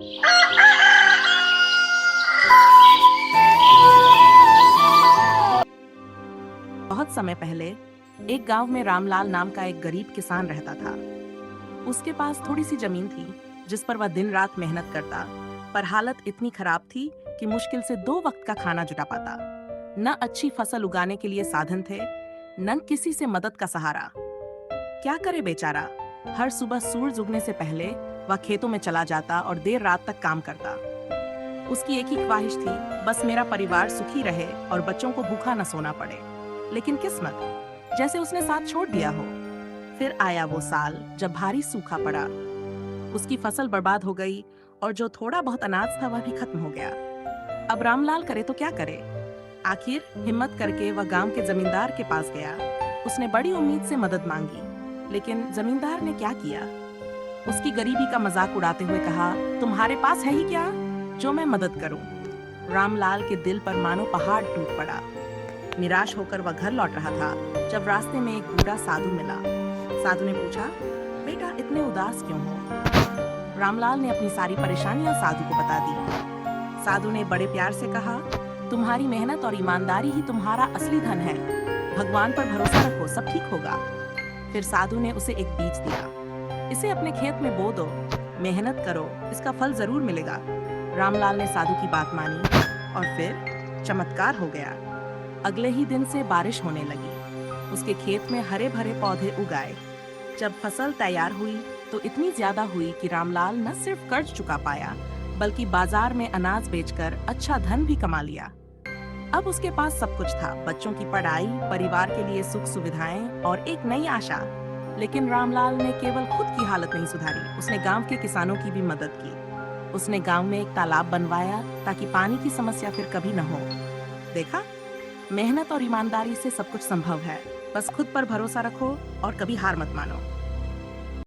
बहुत समय पहले एक गांव में रामलाल नाम का एक गरीब किसान रहता था। उसके पास थोड़ी सी जमीन थी जिस पर वह दिन रात मेहनत करता, पर हालत इतनी खराब थी कि मुश्किल से 2 वक्त का खाना जुटा पाता। न अच्छी फसल उगाने के लिए साधन थे, न किसी से मदद का सहारा। क्या करे बेचारा। हर सुबह सूरज उगने से पहले वह खेतों में चला जाता और देर रात तक काम करता। उसकी एक ही ख्वाहिश थी, बस मेरा परिवार सुखी रहे और बच्चों को भूखा न सोना पड़े। लेकिन किस्मत जैसे उसने साथ छोड़ दिया हो। फिर आया वो साल जब भारी सूखा पड़ा। उसकी फसल बर्बाद हो गई और जो थोड़ा बहुत अनाज था वह भी खत्म हो गया। अब रामलाल करे तो क्या करे। आखिर हिम्मत करके वह गांव के जमींदार के पास गया। उसने बड़ी उम्मीद से मदद मांगी, लेकिन जमींदार ने क्या किया, उसकी गरीबी का मजाक उड़ाते हुए कहा, तुम्हारे पास है ही क्या जो मैं मदद करूं। रामलाल के दिल पर मानो पहाड़ टूट पड़ा। निराश होकर वह घर लौट रहा था जब रास्ते में एक बूढ़ा साधु मिला। साधु ने पूछा, बेटा इतने उदास क्यों हो। रामलाल ने अपनी सारी परेशानियां साधु को बता दी। साधु ने बड़े प्यार से कहा, तुम्हारी मेहनत और ईमानदारी ही तुम्हारा असली धन है। भगवान पर भरोसा रखो, सब ठीक होगा। फिर साधु ने उसे एक बीज दिया, इसे अपने खेत में बो दो, मेहनत करो, इसका फल जरूर मिलेगा। रामलाल ने साधु की बात मानी और फिर चमत्कार हो गया। अगले ही दिन से बारिश होने लगी। उसके खेत में हरे भरे पौधे उगाए। जब फसल तैयार हुई तो इतनी ज्यादा हुई कि रामलाल न सिर्फ कर्ज चुका पाया, बल्कि बाजार में अनाज बेचकर अच्छा धन भी कमा लिया। अब उसके पास सब कुछ था, बच्चों की पढ़ाई, परिवार के लिए सुख सुविधाएं और एक नई आशा। लेकिन रामलाल ने केवल खुद की हालत नहीं सुधारी, उसने गांव के किसानों की भी मदद की। उसने गांव में एक तालाब बनवाया ताकि पानी की समस्या फिर कभी न हो। देखा, मेहनत और ईमानदारी से सब कुछ संभव है। बस खुद पर भरोसा रखो और कभी हार मत मानो।